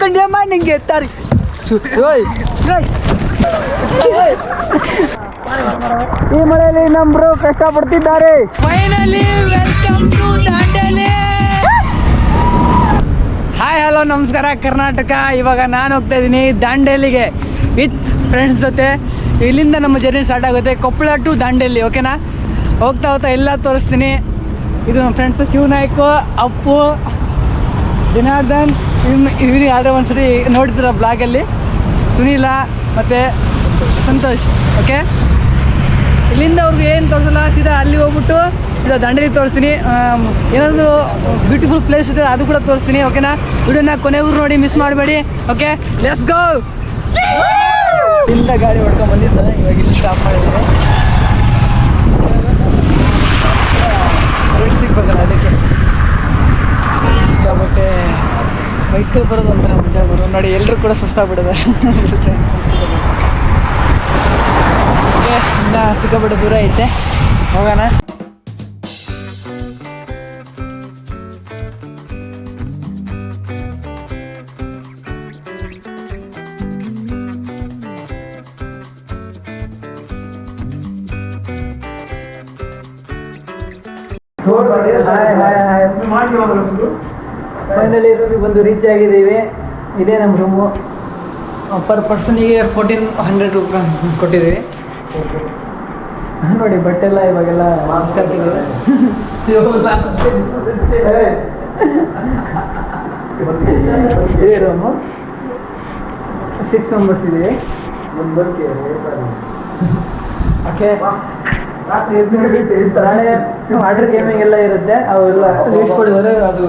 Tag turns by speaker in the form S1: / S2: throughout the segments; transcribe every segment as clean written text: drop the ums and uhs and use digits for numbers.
S1: ಹಾಕೊಂಡ್ಯಮ್ಮ ನಿಂಗೆ ಎತ್ತಾರೆ ಈ ಮಳೆಯಲ್ಲಿ ನಮ್ರು ಕಷ್ಟಪಡ್ತಿದ್ದಾರೆ. Finally welcome to Dandeli. Hi hello ನಮಸ್ಕಾರ ಕರ್ನಾಟಕ. ಇವಾಗ ನಾನು ಹೋಗ್ತಾ ಇದ್ದೀನಿ ದಾಂಡೇಲಿಗೆ ವಿತ್ ಫ್ರೆಂಡ್ಸ್ ಜೊತೆ. ಇಲ್ಲಿಂದ ನಮ್ಮ ಜರ್ನಿ ಸ್ಟಾರ್ಟ್ ಆಗುತ್ತೆ, ಕೊಪ್ಪಳ ಟು ದಾಂಡೇಲಿ. ಓಕೆನಾ? ಹೋಗ್ತಾ ಹೋಗ್ತಾ ಎಲ್ಲ ತೋರಿಸ್ತೀನಿ. ಇದು ನಮ್ಮ ಫ್ರೆಂಡ್ಸು ಶಿವನಾಯ್ಕು, ಅಪ್ಪು, ಜನಾರ್ದನ್. ಇವ್ರಿಗೆ ಯಾರೋ ಒಂದ್ಸರಿ ನೋಡಿದ್ರ ಬ್ಲಾಗಲ್ಲಿ, ಸುನೀಲ ಮತ್ತು ಸಂತೋಷ್. ಓಕೆ, ಇಲ್ಲಿಂದ ಅವ್ರಿಗೆ ಏನು ತೋರಿಸಲ್ಲ, ಸೀದಾ ಅಲ್ಲಿ ಹೋಗ್ಬಿಟ್ಟು ಸೀದಾ ದಾಂಡೇಲಿ ತೋರಿಸ್ತೀನಿ. ಏನಾದರೂ ಬ್ಯೂಟಿಫುಲ್ ಪ್ಲೇಸ್ ಇದೆ ಅದು ಕೂಡ ತೋರಿಸ್ತೀನಿ. ಓಕೆನಾ? ವಿಡಿಯೋನ ಕೊನೆಗೂ ನೋಡಿ, ಮಿಸ್ ಮಾಡಬೇಡಿ. ಓಕೆ, ಲೆಟ್ಸ್ ಗೋ. ಇಲ್ಲಿಂದ ಗಾಡಿ ಹೊಡ್ಕೊಂಡು ಬಂದಿದ್ದು, ಇವಾಗ ಇಲ್ಲಿ ಸ್ಟಾಪ್ ಮಾಡಿದ್ದೀನಿ. ರೇಟ್ ಸಿಗ್ಬೇಕಲ್ಲ, ಅದಕ್ಕೆ ಸಿಕ್ಕಾಬಟ್ಟೆ ಬೈಕಲ್ಲಿ ಬರೋದು ಒಂಥರ ಮಜಾ ಬರೋದು. ನೋಡಿ, ಎಲ್ಲರೂ ಕೂಡ ಸುಸ್ತಾಗ್ಬಿಟ್ಟಿದೆ. ಓಕೆ, ಇನ್ನು ಸಿಕ್ಕಾಬಟ್ಟೆ ದೂರ ಐತೆ, ಹೋಗೋಣ. ಫೈನಲಿ ರೂಮಿಗೆ ಬಂದು ರೀಚ್ ಆಗಿದ್ದೀವಿ. ಇದೇ ನಮ್ಮ ರೂಮು. ಪರ್ ಪರ್ಸನಿಗೆ 1400 ರೂಪಾಯಿ ಕೊಟ್ಟಿದ್ದೀವಿ. ನೋಡಿ, ಬಟ್ಟೆ ಎಲ್ಲ ಇವಾಗೆಲ್ಲ ಇದೇ ರೂಮು. 6 ಮೆಂಬರ್ಸ್ ಇದೀವಿ. ಓಕೆ, ವಾಟರ್ ಗೇಮಿಂಗ್ ಎಲ್ಲ ಇರುತ್ತೆ, ಅವೆಲ್ಲ ಲೀಸ್ಟ್ ಕೊಡಿದ್ದಾರೆ. ಅದು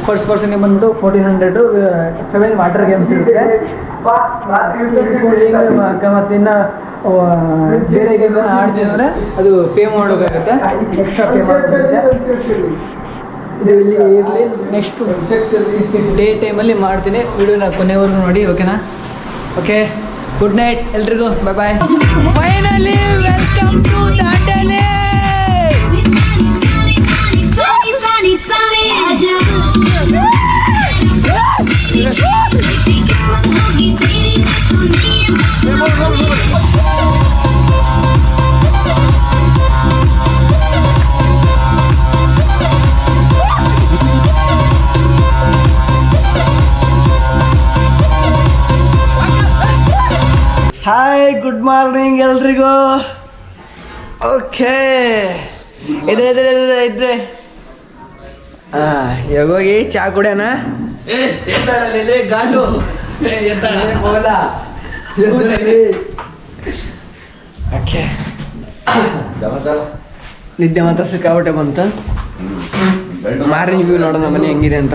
S1: ಪರ್ಸನ್ಗೆ ಬಂದ್ಬಿಟ್ಟು 1400. 7 ವಾಟರ್ ಗೇಮ್ಸ್ ಇರುತ್ತೆ. ಮತ್ತು ಇನ್ನು ಬೇರೆ ಗೇಮ್ ಆಡ್ತಿದ್ರೆ ಅದು ಪೇ ಮಾಡಬೇಕಾಗುತ್ತೆ, ಎಕ್ಸ್ಟ್ರಾ ಪೇ ಮಾಡಬೇಕಾಗುತ್ತೆ. ಇದು ಇಲ್ಲಿ ಇರಲಿ, ನೆಕ್ಸ್ಟ್ ಡೇ ಟೈಮಲ್ಲಿ ಮಾಡ್ತೀನಿ. ವಿಡಿಯೋನ ಕೊನೆವರೆಗೂ ನೋಡಿ. ಓಕೆನಾ? ಓಕೆ, ಗುಡ್ ನೈಟ್ ಎಲ್ರಿಗೂ, bye bye. Finally welcome to Dandeli. Hi, good morning ಎಲ್ರಿಗೂ. ಓಕೆ, ಇದ್ರೆ ಇವಾಗ ಹೋಗಿ ಚಾ ಕುಡಿಯೋಣ. ಗಾಂಡು ಓಕೆ, ನಿದ್ದೆ ಮಾತ್ರ ಸಿಕ್ಕಾಬಟ್ಟೆ ಬಂತು. ಮಾರ್ನಿಂಗ್ ವ್ಯೂ ನೋಡೋಣ ಮನೆ ಹೆಂಗಿದೆ ಅಂತ.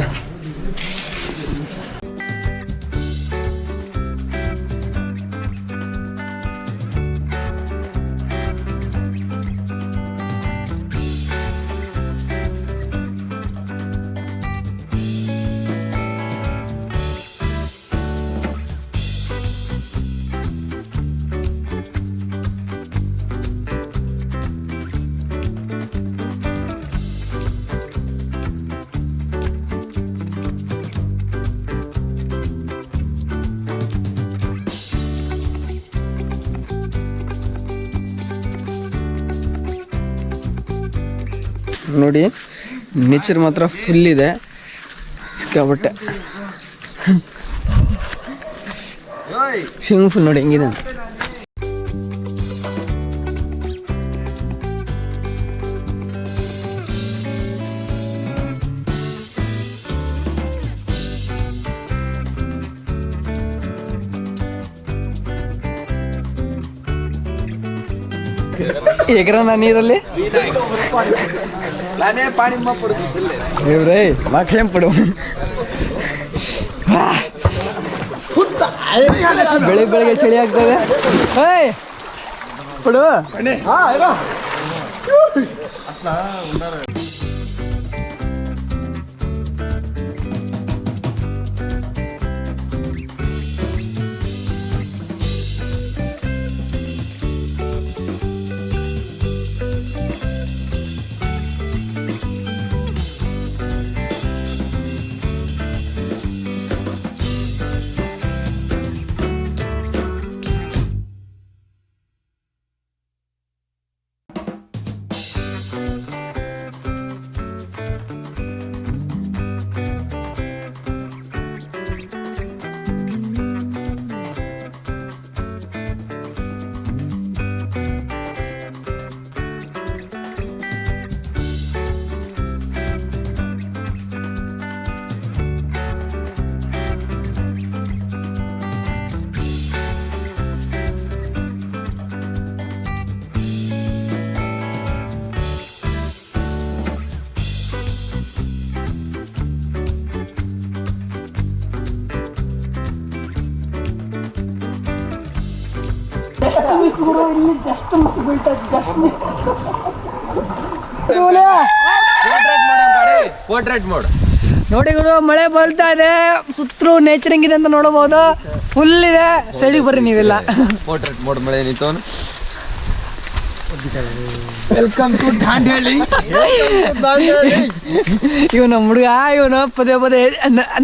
S1: ನೋಡಿ, ನೇಚರ್ ಮಾತ್ರ ಫುಲ್ ಇದೆ, ಸಿಕ್ಕಾಬಟ್ಟೆ. ಸ್ವಿಮ್ಮಿಂಗ್ ಫುಲ್ ನೋಡಿ ಹೆಂಗಿದೆ ಅಂತ. ಎಗರನ ನೀರಲ್ಲಿ ನಾನೇ ಪಾಣಿ ಇವ್ರೇ ಮಾಕೇಂ ಪಡು. ಬೆಳಿಗ್ಗೆ ಚಳಿ ಆಗ್ತದೆ. ಪಡು ಇಲ್ಲಿ ಜಸ್ಟ್ ಮುಸ್ಸು ಬೀಳ್ತಾ
S2: ಪೋರ್ಟ್ರೇಟ್ ಮೋಡ್
S1: ನೋಡಿ ಗುರು, ಮಳೆ ಬೀಳ್ತಾ ಇದೆ, ಸುತ್ತಲೂ ನೇಚರಿಂಗ್ ಇದೆ ಅಂತ ನೋಡಬಹುದು. ಫುಲ್ ಇದೆ, ಸೈಡಿಗೆ ಬರ್ರಿ ನೀವೆಲ್ಲ.
S2: ಪೋರ್ಟ್ರೇಟ್ ಮೋಡ್ ಮಳೆ ನಿಂತು. Welcome to Dandeli.
S1: ಇವನು ಹುಡುಗ, ಇವನು ಪದೇ ಪದೇ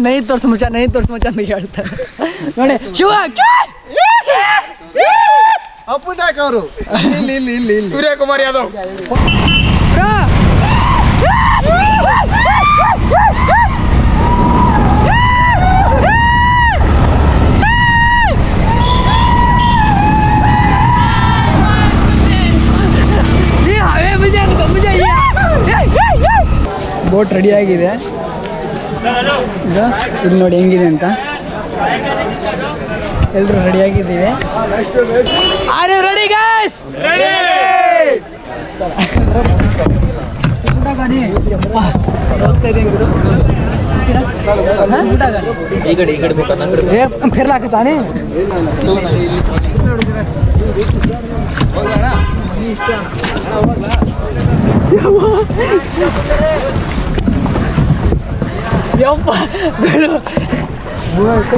S1: ನೈ ತೋರ್ಸು ಮಚ್ಚ ಅಂತ ಹೇಳ್ತಾರೆ ನೋಡಿ. ಶಿವ
S2: ಅಪ್ಪು ನಾಯಕ್ ಅವರು ಇಲ್ಲಿ ಸೂರ್ಯಕುಮಾರ್ ಯಾದವ್.
S1: ಬೋಟ್ ರೆಡಿ ಆಗಿದೆ, ಇಲ್ಲಿ ನೋಡಿ ಹೆಂಗಿದೆ ಅಂತ. ಎಲ್ಲರೂ ರೆಡಿ ಆಗಿದ್ದೀವಿ. Are you ready guys? फिर ला के साने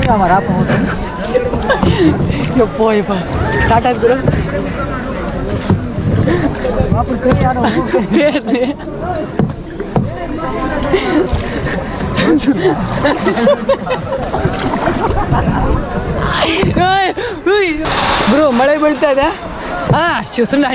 S1: हमारा टाटा गुरु ಗುರು ಮಳೆ ಬೀಳ್ತಾ ಇದೆ. ಸುಮ್ಮನೆ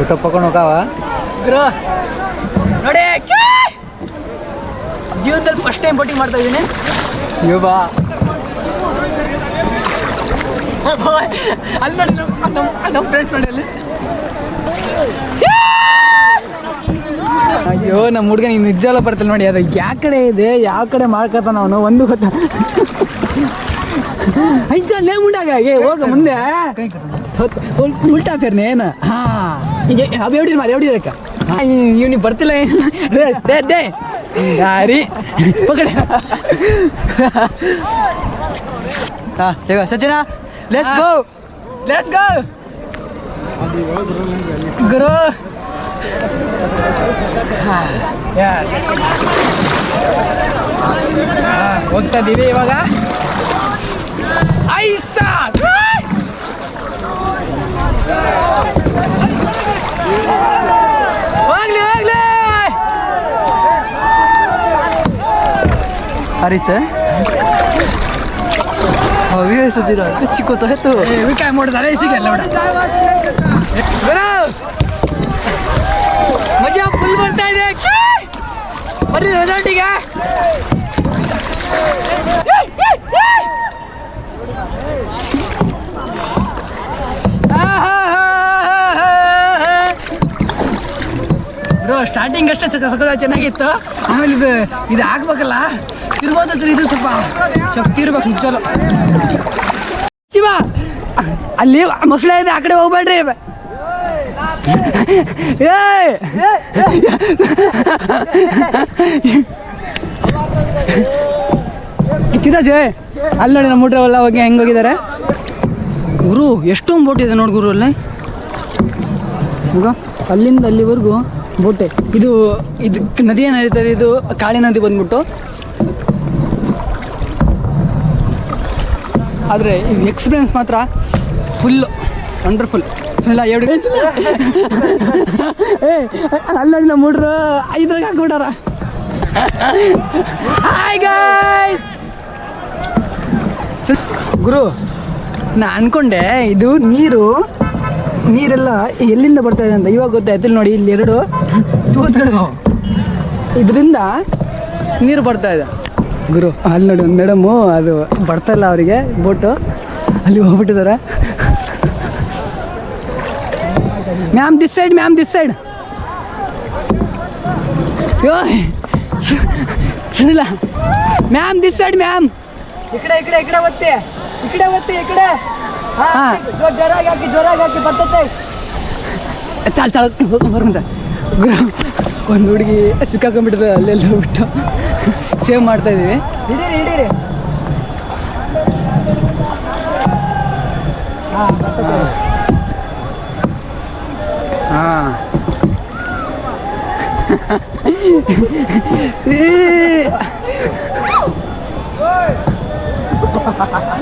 S1: ಊಟ ಪಕೊಂಡು ಹೋಗವ ಗುರು. ನೋಡಿ, ಜೀವನದಲ್ಲಿ ಫಸ್ಟ್ ಟೈಮ್ ಬೋಟಿಂಗ್ ಮಾಡ್ತಾ ಇದ್ದೀನಿ. ಬಾ ಅಲ್ಲಿ ನೋಡಿ, ನಮ್ಮ ಫ್ರೆಂಡ್ಸ್ ನೋಡಿ ಅಲ್ಲಿ. ಅಯ್ಯೋ, ನಮ್ಮ ಹುಡುಗ ನೀನು ನಿಜಲ್ಲ ಬರ್ತಿಲ್ಲ ನೋಡಿ. ಅದು ಯಾವ ಕಡೆ ಇದೆ, ಯಾವ ಕಡೆ ಮಾಡ್ಕೊತಾನ ಅವನು ಒಂದು ಗೊತ್ತ. ಐದಲ್ಲೇ ಮುಂಡಾಗ ಹೋಗ ಮುಂದೆ ಉಲ್ಟಾ ಫೇರ್ನೆ ಏನು. ಅದು ಎವಡಿರಕ್ಕ ಇವ್ನಿಗೆ ಬರ್ತಿಲ್ಲ ಏನು ದಾರಿ ಪಕಡೆ. ಈಗ ಸಚಿನ ಲೆಟ್ಸ್ ಗೋ ಗುರು. ಹೋಗ್ತಾ ಇದ್ದೀವಿ ಇವಾಗ. ಐಸಾ ಹೋಗ್ಲಿ ಅರಿಚ 위에서 지랄 치고 또 했도 왜 까이 모르다 레이시게 알라오다 ಗುರು ಮಜಾ ಫುಲ್ ಬರ್ತಾ ಇದೆ. ಬರ್ರಿ ರೆಸಾರ್ಟಿಗೆ. ಬ್ರೋ ಸ್ಟಾರ್ಟಿಂಗ್ ಅಷ್ಟೇ ಸಕಲ ಚೆನ್ನಾಗಿತ್ತು, ಆಮೇಲೆ ಇದು ಹಾಕ್ಬೇಕಲ್ಲ, ಇರ್ಬೋದು. ಇದು ಸ್ವಲ್ಪ ಶಕ್ತಿ ಇರ್ಬೇಕು ನಿಜಲ್ಲ. ಶಿವ ಅಲ್ಲಿ ಮೊಸಳೆ ಇದೆ, ಆ ಕಡೆ ಹೋಗ್ಬೇಡ್ರಿ. ಜಯ ಅಲ್ಲಿ ನೋಡಿ, ನಮ್ಮ ಹುಡ್ರೆಲ್ಲ ಹೋಗಿ ಹೆಂಗೆ ಹೋಗಿದ್ದಾರೆ ಗುರು. ಎಷ್ಟೊಂದು ಬೋಟ್ ಇದೆ ನೋಡಿ ಗುರು ಅಲ್ಲಿ. ಈಗ ಅಲ್ಲಿಂದ ಅಲ್ಲಿವರೆಗೂ ಬೋಟೆ. ಇದು ನದಿ ಏನು ಹರಿತದೆ, ಇದು ಕಾಳಿ ನದಿ ಬಂದ್ಬಿಟ್ಟು. ಆದರೆ ಈ ಎಕ್ಸ್ಪೀರಿಯನ್ಸ್ ಮಾತ್ರ ಫುಲ್ಲು ವಂಡರ್ಫುಲ್. ಇಲ್ಲ ಎರಡು ಅಲ್ಲ ನಮ್ಮ ಹುಡ್ರು ಇದ್ರಾಗ ಹಾಕ್ಬಿಟ್ಟಾರ. ಗುರು, ನಾ ಅನ್ಕೊಂಡೆ ಇದು ನೀರೆಲ್ಲ ಎಲ್ಲಿಂದ ಬರ್ತಾ ಇದೆ ಅಂತ. ಇವಾಗ ಗೊತ್ತಾಯ್ತು ನೋಡಿ, ಇಲ್ಲಿ ಎರಡು ತೂತುಗಳು, ಇದರಿಂದ ನೀರು ಬರ್ತಾ ಇದೆ ಗುರು. ಅಲ್ಲಿ ನೋಡಿ ಒಂದು ಮೇಡಮು, ಅದು ಬರ್ತಾ ಇಲ್ಲ ಅವರಿಗೆ ಬೋಟು, ಅಲ್ಲಿ ಹೋಗ್ಬಿಟ್ಟಿದ್ದಾರೆ. ಮ್ಯಾಮ್ ದಿಸ್ ಸೈಡ್ ಯೋ ಸುನಿಲ್ಲ ಮ್ಯಾಮ್ ದಿಸ್ ಸೈಡ್ ಮ್ಯಾಮ್. ಈ ಕಡೆ ಒತ್ತಿ. ಹಾಂ ಜೋರಾಗಿ ಹಾಕಿ ಬರ್ತೈತೆ. ಚಾಲ್ ಬರ್ಕೊಂತ ಗುರು. ಒಂದು ಹುಡುಗಿ ಸಿಕ್ಕಾಕೊಂಡ್ಬಿಟ್ಟಿದೆ, ಅಲ್ಲೆಲ್ಲ ಹೋಗ್ಬಿಟ್ಟು ಸೇವ್ ಮಾಡ್ತಾ ಇದ್ದೀವಿ. ಹಿಡೀರಿ ಹಾಂ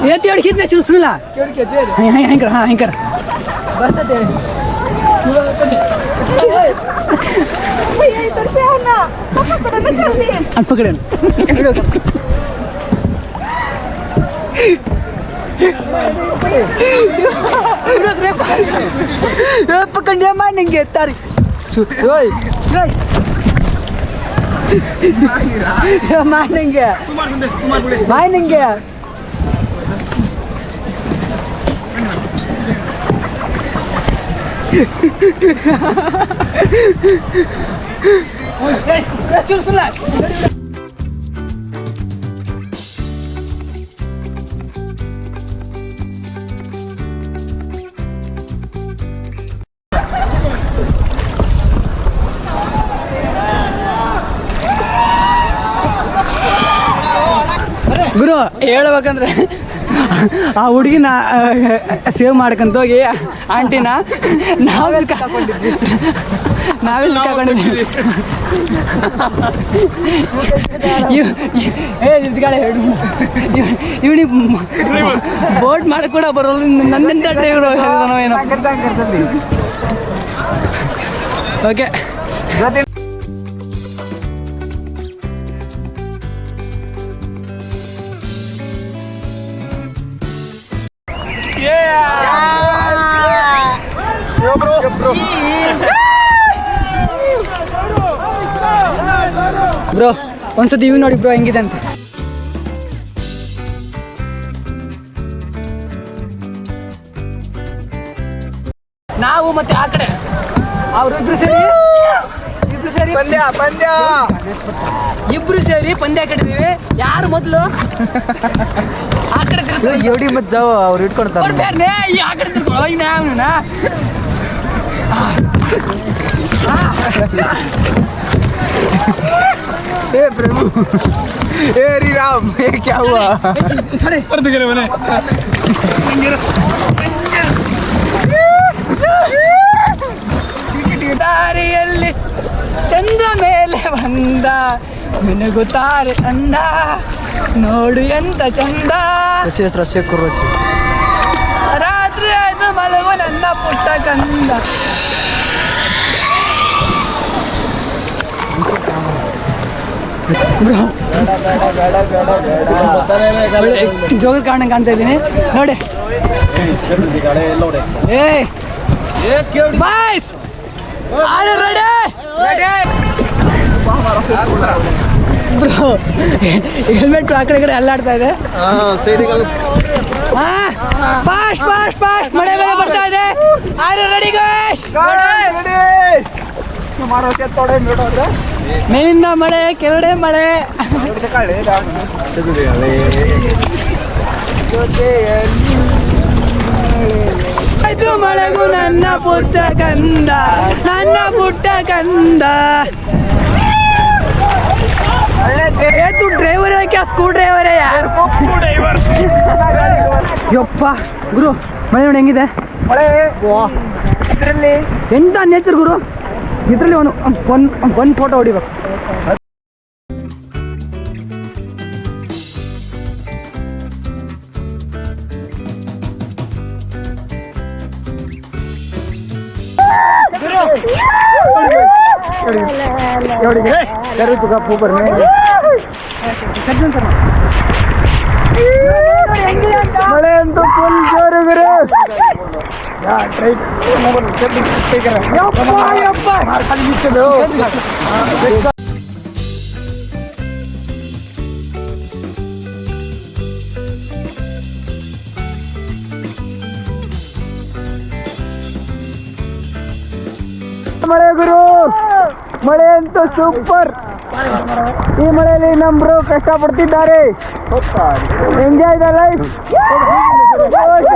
S1: येते एवढी खिच नाही सुनला हँकर हां हँकर बसते पकडेन पकडण्या मानेंगे तारी मानेंगे मानेंगे ಗುರು ಹೇಳ್ಬೇಕಂದ್ರೆ ಆ ಹುಡುಗಿನ ಸೇವ್ ಮಾಡ್ಕೊಂತ ಹೋಗಿ ಆಂಟಿನ ನಾವೆಲ್ಲಿ ಕಾಕೊಂಡಿದ್ದೀವಿ. ಇವನಿಗೆ ಬೋಟ್ ಮಾಡಕ್ ಕೂಡ ಬರೋದು, ನಂದೆಂತ ಡ್ರೈವರ್ ಏನೋ. ಓಕೆ ಬ್ರೋ ಒಂದ್ಸತಿ ಇವ್ ನೋಡಿ ಬ್ರೋ ಹೆಂಗಿದೆ ಅಂತ. ನಾವು ಮತ್ತೆ ಆ ಕಡೆ ಅವ್ರಿಬ್ರು ಸೇರಿ ಇಬ್ರು ಸೇರಿ ಪಂದ್ಯ ಕಟ್ಟಿದೀವಿ. ಯಾರು ಮೊದಲು ಆ ಕಡೆ
S2: ಎವಡಿ ಮತ್ತೆ ಜಾವ ಅವ್ರು ಇಟ್ಕೊಡ್ತಾರೆ.
S1: ಆ ಕಡೆ ತಿರ್ಕೊಳ್ಳೋ ಈಗ ನಾ
S2: ए प्रभु ए हरि राम ये क्या हुआ?
S1: ದಾರಿಯಲ್ಲಿ ಚಂದ್ರ ಮೇಲೆ ಬಂದ ಮಿನುಗುತ್ತಾರೆ ಅಂದ, ನೋಡು ಎಂತ ಚಂದ. ರಾತ್ರಿ ಆಯ್ತು ಮಲಗು ನನ್ನ ಪುಟ್ಟ ಕಂದ. ಜೋಗರ್ ಕಾರಣ ಕಾಣ್ತಾ ಇದ್ದೀನಿ ನೋಡಿ. Boys are ready bro, helmet ಆ ಕಡೆ ಅಲ್ಲಾಡ್ತಾ ಇದೆ. ಫಾಸ್ಟ್ ಫಾಸ್ಟ್ ಫಾಸ್ಟ್ ಮಳೆ ಮೇಲೆ ಬರ್ತಾ ಇದೆ. Are ready guys? ಮೇಲಿಂದ ಮಳೆ, ಕೆಳಗಡೆ ಮಳೆ. ಆಯ್ತು ಮಳೆಗೂ ನನ್ನ ಪುಟ್ಟ ಕಂದ, ನನ್ನ ಪುಟ್ಟ ಕಂದ. तू ड्राइवर है क्या? स्कू ड्राइवर है यार. ಯಪ್ಪ ಗುರು, ಮಳೆ ನೋಡಿ ಹೆಂಗಿದೆ. ಮಳೆ ಇದರಲ್ಲಿ ಎಂತ ನೇಚರ್ ಗುರು. ಇದರಲ್ಲಿ ಒಂದು ಫೋಟೋ ಹೊಡಿಬೇಕು. ಮಳೆ ಅಂತೂ ಫುಲ್ ಜೋರು ಗುರು. ಮಳೆ ಗುರು, ಮಳೆ ಅಂತೂ ಸೂಪರ್. ಈ ಮಳೆಯಲ್ಲಿ ನಮ್ಮ ಬ್ರೋ ಕಷ್ಟಪಡ್ತಿದ್ದಾರೆ. Enjoy the life,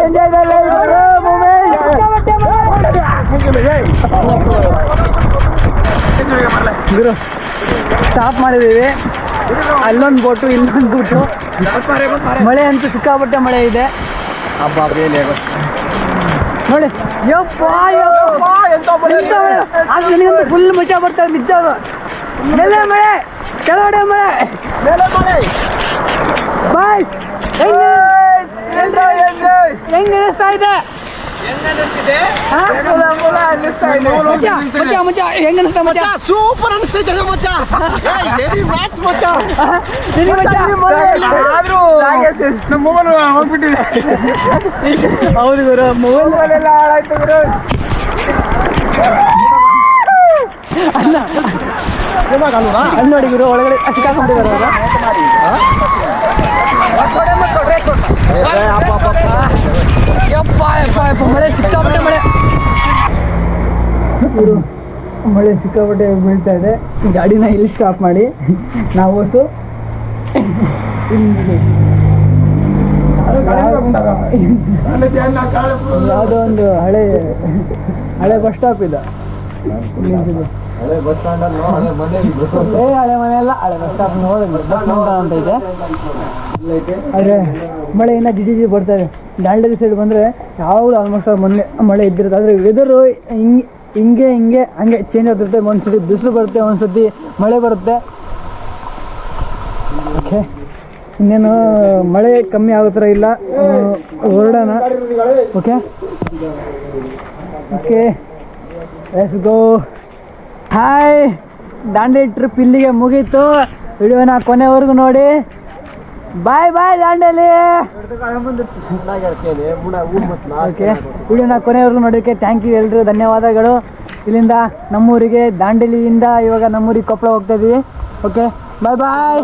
S1: enjoy the life bro. ಗುರು ಸ್ಟಾಪ್ ಮಾಡಿದ್ದೀವಿ. ಅಲ್ಲೊಂದು ಬೋಟು ಇಲ್ಲೊಂದು ಬೋಟು. ಮಳೆ ಅಂತೂ ಸಿಕ್ಕಾಪಟ್ಟೆ ಮಳೆ ಇದೆ
S2: ಹಬ್ಬ ಬೇಲೆ
S1: ನೋಡಿ. ಯಪ್ಪ ಫುಲ್ ಮಜಾ ಬರ್ತಾರೆ ನಿಜ. ಮೇಲೆ ಮಳೆ, ಕೆಳಗಡೆ ಮಳೆ. ಬಾಯ್ ಹೆಂಗೆ ಅನಿಸ್ತಾ ಇದೆ? ಮಚ್ಚ ಹೆಂಗ ಅನಿಸ್ತಾ ಮಚ್ಚ?
S2: ಸೂಪರ್ ಅನಿಸ್ತೈತೆ ಮಚ್ಚ. ವೆರಿ ಮ್ಯಾಚ್ ಮಚ್ಚ.
S1: ಹೌದು ಗುರು, ಮೊಬೈಲ್ ಎಲ್ಲ ಹಾಳಾಯ್ತು ಗುರು. ಅಲ್ಲಿ ನೋಡಿ ಗುರು, ಒಳಗಡೆ ಸಿಕ್ಕಾಕೊಂಡಿದ್ದಾರೆ. ಮಳೆ ಸಿಕ್ಕಾಪಟ್ಟೆ ಮಳೆ. ಮಳೆ ಸಿಕ್ಕಾಪಟ್ಟೆ ಬೀಳ್ತಾ ಇದೆ. ಗಾಡಿನ ಇಲ್ಲಿ ಸ್ಟಾಪ್ ಮಾಡಿ ನಾವು ಯಾವುದೋ ಒಂದು ಹಳೆ ಬಸ್ ಸ್ಟಾಪ್ ಇದೆ. ಹಳೆ ಮನೆ ಅಲ್ಲ, ಹಳೆ ಬಸ್ ಸ್ಟಾಪ್ ಅಂತ ಇದೆ. ಆದರೆ ಮಳೆ ಇನ್ನೂ ಜಿಜಿ ಬರ್ತಾ ಇದೆ. ದಾಂಡೇಲಿ ಸೈಡ್ ಬಂದರೆ ಯಾವಾಗಲೂ ಆಲ್ಮೋಸ್ಟ್ ಮಳೆ ಇದ್ದಿರುತ್ತೆ. ಆದರೆ ವೆದರು ಹಿಂಗೆ ಹಂಗೆ ಚೇಂಜ್ ಆಗ್ತಿರುತ್ತೆ. ಒಂದ್ಸತಿ ಬಿಸಿಲು ಬರುತ್ತೆ, ಒಂದ್ಸತಿ ಮಳೆ ಬರುತ್ತೆ. ಓಕೆ, ಇನ್ನೇನು ಮಳೆ ಕಮ್ಮಿ ಆಗೋ ಥರ ಇಲ್ಲ, ಹೊರಡೋಣ. Okay okay let's go. Hi, Dandeli trip ಇಲ್ಲಿಗೆ ಮುಗೀತು. ವಿಡಿಯೋನ ಕೊನೆವರೆಗೂ ನೋಡಿ. ಬಾಯ್ ಬಾಯ್ ದಾಂಡೇಲಿ. ಓಕೆ, ವಿಡಿಯೋನ ಕೊನೆವರೆಗೂ ನೋಡೋಕ್ಕೆ ಥ್ಯಾಂಕ್ ಯು ಎಲ್ರಿಗೂ, ಧನ್ಯವಾದಗಳು. ಇಲ್ಲಿಂದ ನಮ್ಮೂರಿಗೆ, ದಾಂಡೇಲಿಯಿಂದ ಇವಾಗ ನಮ್ಮೂರಿಗೆ ಕೊಪ್ಪಳ ಹೋಗ್ತಾ ಇದ್ದೀವಿ. ಓಕೆ, ಬಾಯ್ ಬಾಯ್.